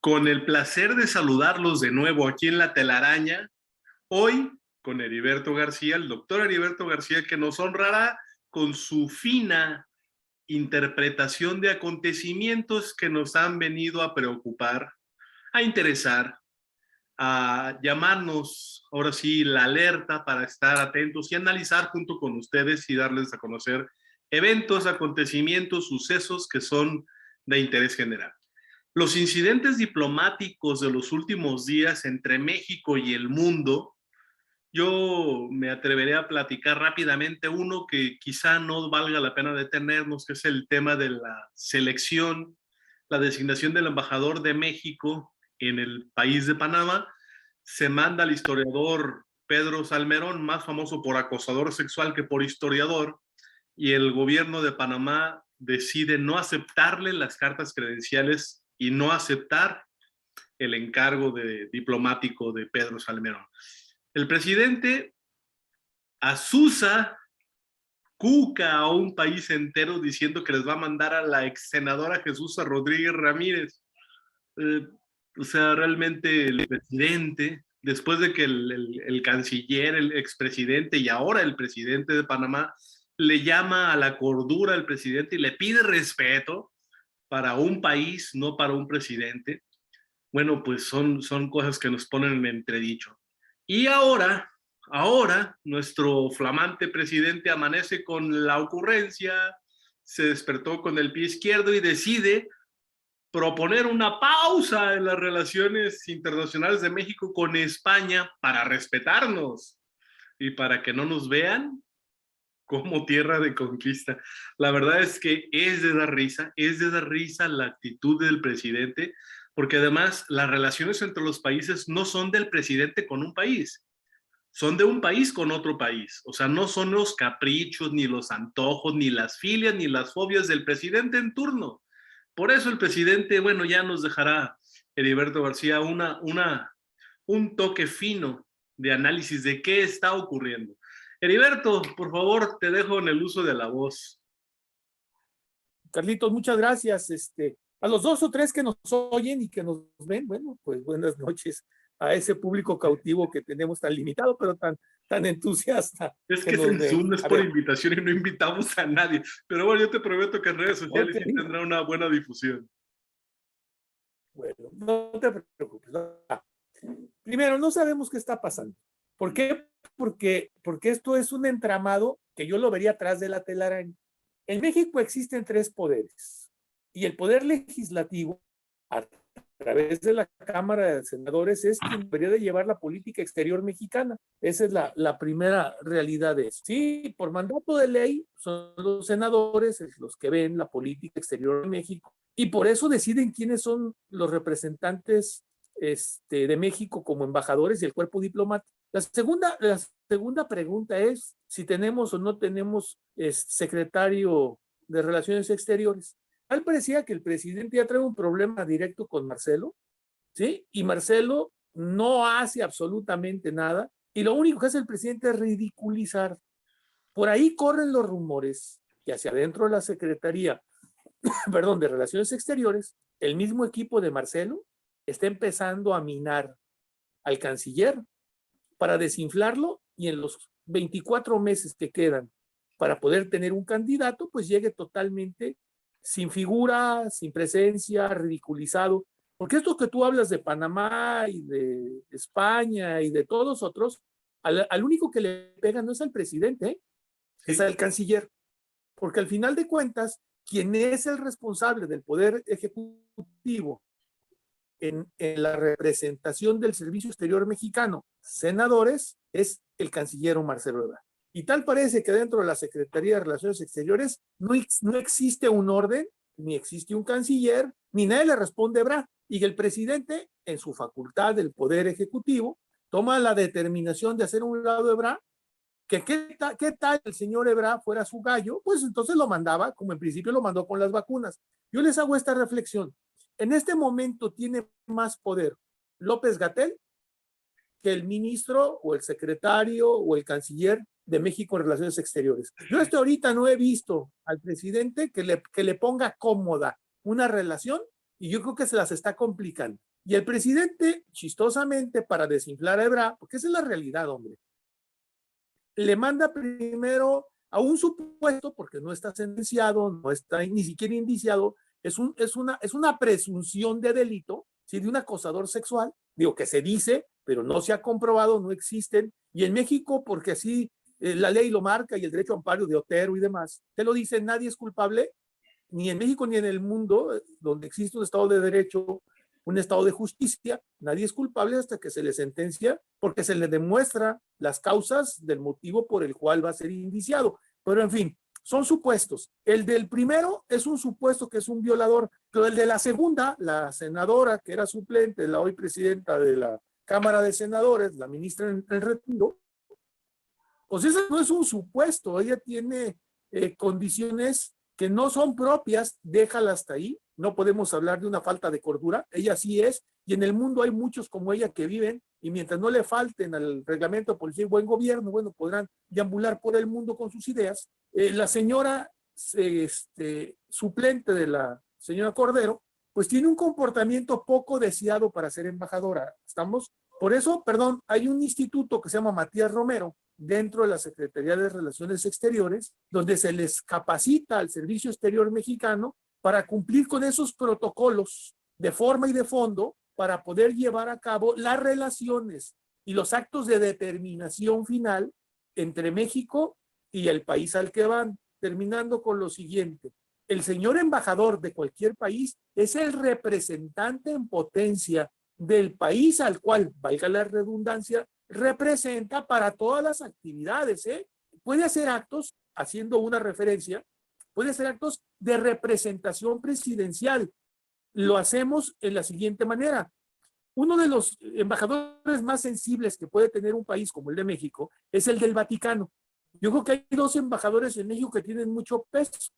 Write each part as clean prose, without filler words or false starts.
Con el placer de saludarlos de nuevo aquí en La Telaraña, hoy con Heriberto García, el doctor Heriberto García, que nos honrará con su fina interpretación de acontecimientos que nos han venido a preocupar, a interesar, a llamarnos, ahora sí, la alerta para estar atentos y analizar junto con ustedes y darles a conocer eventos, acontecimientos, sucesos que son de interés general. Los incidentes diplomáticos de los últimos días entre México y el mundo, yo me atreveré a platicar rápidamente uno que quizá no valga la pena detenernos, que es el tema de la selección, la designación del embajador de México en el país de Panamá. Se manda al historiador Pedro Salmerón, más famoso por acosador sexual que por historiador, y el gobierno de Panamá decide no aceptarle las cartas credenciales y no aceptar el encargo diplomático de Pedro Salmerón. El presidente azuza, cuca a un país entero diciendo que les va a mandar a la ex senadora Jesús Rodríguez Ramírez. O sea, realmente el presidente, después de que el canciller, el expresidente y ahora el presidente de Panamá le llama a la cordura al presidente y le pide respeto para un país, no para un presidente, bueno, pues son cosas que nos ponen en entredicho. Y ahora nuestro flamante presidente amanece con la ocurrencia, se despertó con el pie izquierdo y decide proponer una pausa en las relaciones internacionales de México con España para respetarnos y para que no nos vean como tierra de conquista. La verdad es que es de dar risa la actitud del presidente, porque además las relaciones entre los países no son del presidente con un país, son de un país con otro país. O sea, no son los caprichos, ni los antojos, ni las filias, ni las fobias del presidente en turno. Por eso el presidente, bueno, ya nos dejará Heriberto García un toque fino de análisis de qué está ocurriendo. Heriberto, por favor, te dejo en el uso de la voz. Carlitos, muchas gracias. A los 2 o 3 que nos oyen y que nos ven, bueno, pues buenas noches a ese público cautivo que tenemos tan limitado, pero tan entusiasta. Es que en Zoom es por invitación y no invitamos a nadie. Pero bueno, yo te prometo que en redes sociales sí tendrá una buena difusión. Bueno, no te preocupes. Primero, no sabemos qué está pasando. ¿Por qué? Porque esto es un entramado que yo lo vería atrás de la telaraña. En México existen 3 poderes y el poder legislativo, a través de la Cámara de Senadores, es quien debería de llevar la política exterior mexicana. Esa es la primera realidad de eso. Sí, por mandato de ley son los senadores los que ven la política exterior de México y por eso deciden quiénes son los representantes de México como embajadores y el cuerpo diplomático. La segunda pregunta es si tenemos o no tenemos secretario de Relaciones Exteriores. Tal parecía que el presidente ya trae un problema directo con Marcelo, ¿sí? Y Marcelo no hace absolutamente nada y lo único que hace el presidente es ridiculizar. Por ahí corren los rumores que hacia adentro de la Secretaría, perdón, de Relaciones Exteriores, el mismo equipo de Marcelo está empezando a minar al canciller para desinflarlo y en los 24 meses que quedan para poder tener un candidato, pues llegue totalmente sin figura, sin presencia, ridiculizado. Porque esto que tú hablas de Panamá y de España y de todos otros, al único que le pega no es al presidente, ¿eh? Sí. Es al canciller. Porque al final de cuentas, quien es el responsable del poder ejecutivo en la representación del Servicio Exterior Mexicano, senadores, es el canciller Marcelo Ebrard. Y tal parece que dentro de la Secretaría de Relaciones Exteriores no existe un orden, ni existe un canciller, ni nadie le responde a Ebrard. Y el presidente, en su facultad del Poder Ejecutivo, toma la determinación de hacer un lado Ebrard, que qué tal el señor Ebrard fuera su gallo, pues entonces lo mandaba, como en principio lo mandó con las vacunas. Yo les hago esta reflexión. En este momento tiene más poder López-Gatell que el ministro o el secretario o el canciller de México en Relaciones Exteriores. Yo hasta ahorita no he visto al presidente que le ponga cómoda una relación y yo creo que se las está complicando. Y el presidente, chistosamente, para desinflar a Ebrard, porque esa es la realidad, hombre, le manda primero a un supuesto, porque no está sentenciado, no está ni siquiera indiciado, es una presunción de delito, ¿sí? De un acosador sexual, digo que se dice, pero no se ha comprobado, no existen, y en México, porque así la ley lo marca y el derecho a amparo de Otero y demás, te lo dice, nadie es culpable, ni en México ni en el mundo, donde existe un Estado de Derecho, un Estado de justicia, nadie es culpable hasta que se le sentencia, porque se le demuestra las causas del motivo por el cual va a ser indiciado. Pero en fin, son supuestos. El del primero es un supuesto que es un violador, pero el de la segunda, la senadora que era suplente, la hoy presidenta de la Cámara de Senadores, la ministra en retiro, pues eso no es un supuesto, ella tiene condiciones que no son propias, déjala hasta ahí, no podemos hablar de una falta de cordura, ella sí es, y en el mundo hay muchos como ella que viven, y mientras no le falten al reglamento de policía y buen gobierno, bueno, podrán deambular por el mundo con sus ideas. La señora suplente de la señora Cordero, pues tiene un comportamiento poco deseado para ser embajadora, ¿estamos? Por eso, perdón, hay un instituto que se llama Matías Romero, dentro de la Secretaría de Relaciones Exteriores, donde se les capacita al Servicio Exterior Mexicano para cumplir con esos protocolos de forma y de fondo para poder llevar a cabo las relaciones y los actos de determinación final entre México y el país al que van, terminando con lo siguiente. El señor embajador de cualquier país es el representante en potencia del país al cual, valga la redundancia, representa para todas las actividades, ¿eh? Puede hacer actos, haciendo una referencia, puede hacer actos de representación presidencial. Lo hacemos en la siguiente manera. Uno de los embajadores más sensibles que puede tener un país como el de México es el del Vaticano. Yo creo que hay dos embajadores en México que tienen mucho peso.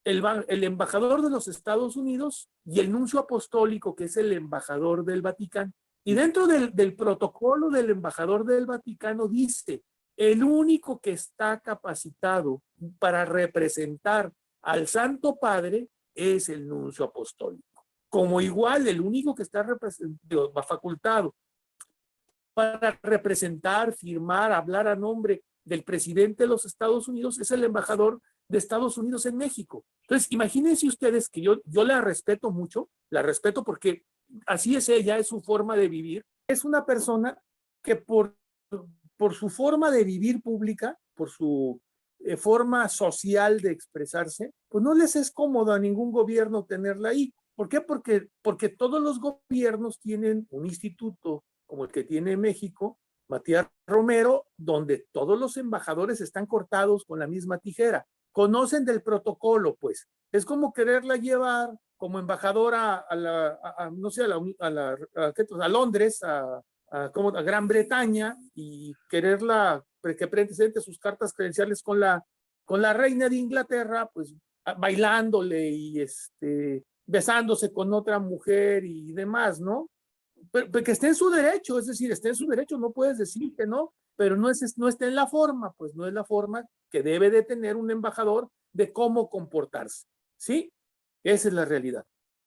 El embajador de los Estados Unidos y el nuncio apostólico, que es el embajador del Vaticano. Y dentro del protocolo del embajador del Vaticano dice, el único que está capacitado para representar al Santo Padre es el nuncio apostólico. Como igual, el único que está facultado para representar, firmar, hablar a nombre del presidente de los Estados Unidos es el embajador de Estados Unidos en México. Entonces, imagínense ustedes que yo la respeto mucho, la respeto porque así es ella, es su forma de vivir. Es una persona que por su forma de vivir pública, por su forma social de expresarse, pues no les es cómodo a ningún gobierno tenerla ahí. ¿Por qué? Porque todos los gobiernos tienen un instituto como el que tiene México, Matías Romero, donde todos los embajadores están cortados con la misma tijera. Conocen del protocolo, pues. Es como quererla llevar como embajadora no sé, a Londres, a Gran Bretaña, y quererla que presente sus cartas credenciales con la reina de Inglaterra, pues bailándole y besándose con otra mujer y demás, ¿no? Pero que esté en su derecho, es decir, esté en su derecho, no puedes decir que no, pero no está en la forma, pues no es la forma que debe de tener un embajador de cómo comportarse, ¿sí? Esa es la realidad.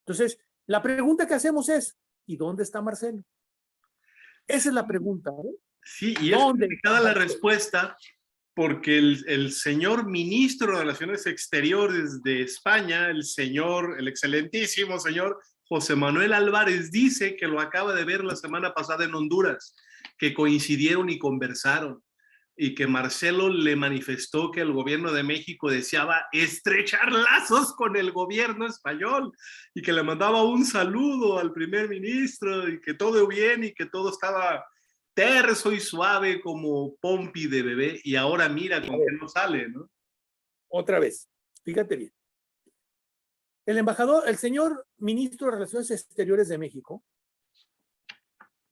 Entonces, la pregunta que hacemos es, ¿y dónde está Marcelo? Esa es la pregunta, ¿no? Sí, y es complicada la respuesta porque el señor ministro de Relaciones Exteriores de España, el excelentísimo señor José Manuel Álvarez, dice que lo acaba de ver la semana pasada en Honduras, que coincidieron y conversaron, y que Marcelo le manifestó que el gobierno de México deseaba estrechar lazos con el gobierno español y que le mandaba un saludo al primer ministro y que todo bien y que todo estaba terso y suave como pompi de bebé, y ahora mira con qué no sale, ¿no? Otra vez, fíjate bien. El señor ministro de Relaciones Exteriores de México,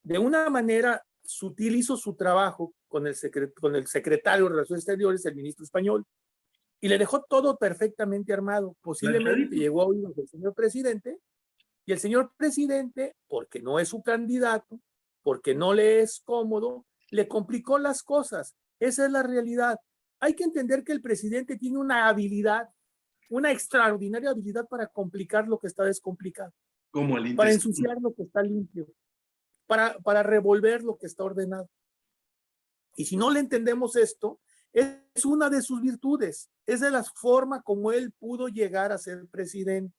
de una manera sutil hizo su trabajo con el secretario de Relaciones Exteriores, el ministro español, y le dejó todo perfectamente armado. Posiblemente llegó a oídos del señor presidente, y el señor presidente, porque no es su candidato, porque no le es cómodo, le complicó las cosas. Esa es la realidad. Hay que entender que el presidente tiene una habilidad, una extraordinaria habilidad para complicar lo que está descomplicado. Como el para intestino. ensuciar lo que está limpio, para revolver lo que está ordenado. Y si no le entendemos esto, es una de sus virtudes, es de la forma como él pudo llegar a ser presidente,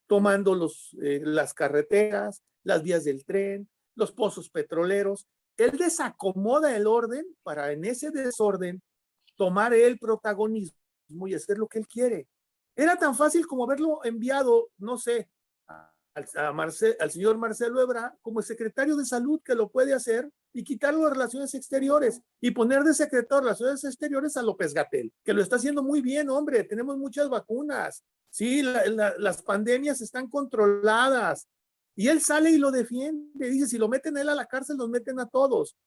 tomando las carreteras, las vías del tren, los pozos petroleros. Él desacomoda el orden para en ese desorden tomar el protagonismo y hacer lo que él quiere. Era tan fácil como haberlo enviado, no sé, al señor Marcelo Ebrard como el secretario de Salud, que lo puede hacer, y quitarlo de Relaciones Exteriores y poner de secretario de Relaciones Exteriores a López-Gatell, que lo está haciendo muy bien, hombre. Tenemos muchas vacunas, sí, las pandemias están controladas. Y él sale y lo defiende, dice, si lo meten a él a la cárcel, los meten a todos.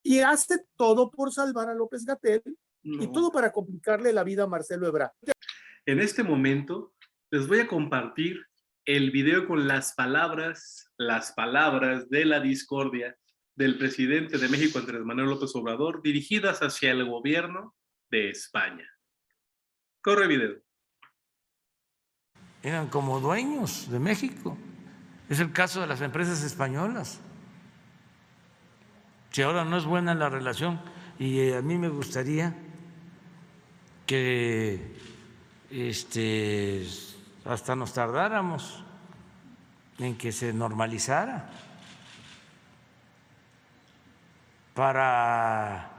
Y hace todo por salvar a López-Gatell y todo para complicarle la vida a Marcelo Ebrard. En este momento les voy a compartir el video con las palabras de la discordia del presidente de México, Andrés Manuel López Obrador, dirigidas hacia el gobierno de España. Corre video. Eran como dueños de México. Es el caso de las empresas españolas. Si ahora no es buena la relación, y a mí me gustaría que hasta nos tardáramos en que se normalizara para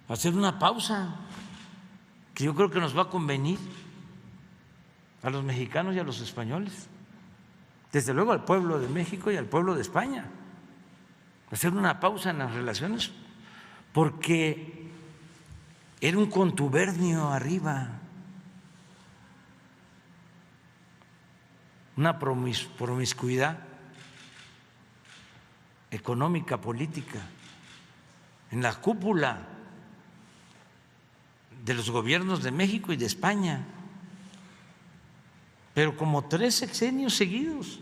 hacer una pausa que yo creo que nos va a convenir a los mexicanos y a los españoles, desde luego al pueblo de México y al pueblo de España, hacer una pausa en las relaciones, porque era un contubernio arriba, una promiscuidad económica, política, en la cúpula de los gobiernos de México y de España, pero como 3 sexenios seguidos.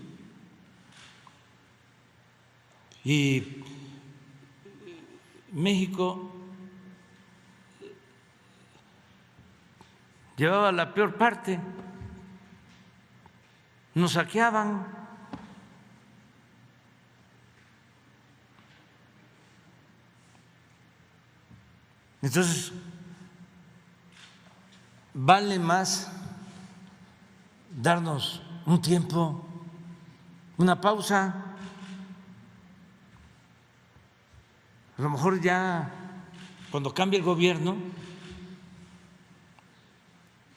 Y México llevaba la peor parte, nos saqueaban. Entonces, vale más darnos un tiempo, una pausa. A lo mejor ya cuando cambie el gobierno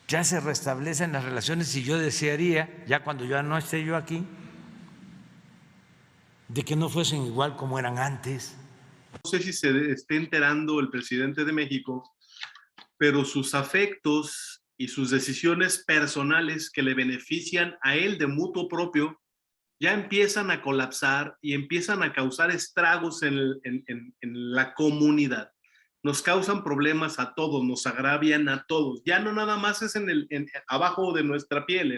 ya se restablecen las relaciones, y yo desearía, ya cuando ya no esté yo aquí, de que no fuesen igual como eran antes. No sé si se esté enterando el presidente de México, pero sus afectos y sus decisiones personales que le benefician a él de mutuo propio ya empiezan a colapsar y empiezan a causar estragos en la comunidad. Nos causan problemas a todos, nos agravian a todos. Ya no nada más es abajo de nuestra piel,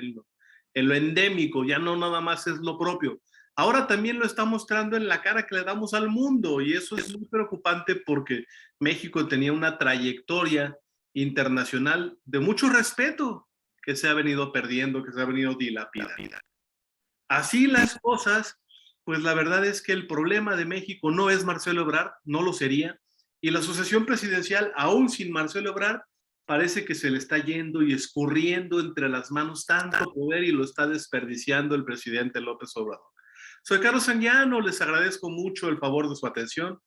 en lo endémico, ya no nada más es lo propio. Ahora también lo está mostrando en la cara que le damos al mundo, y eso es muy preocupante porque México tenía una trayectoria internacional de mucho respeto que se ha venido perdiendo, que se ha venido dilapidando. Así las cosas, pues la verdad es que el problema de México no es Marcelo Ebrard, no lo sería, y la sucesión presidencial, aún sin Marcelo Ebrard, parece que se le está yendo y escurriendo entre las manos tanto poder y lo está desperdiciando el presidente López Obrador. Soy Carlos Anguiano, les agradezco mucho el favor de su atención.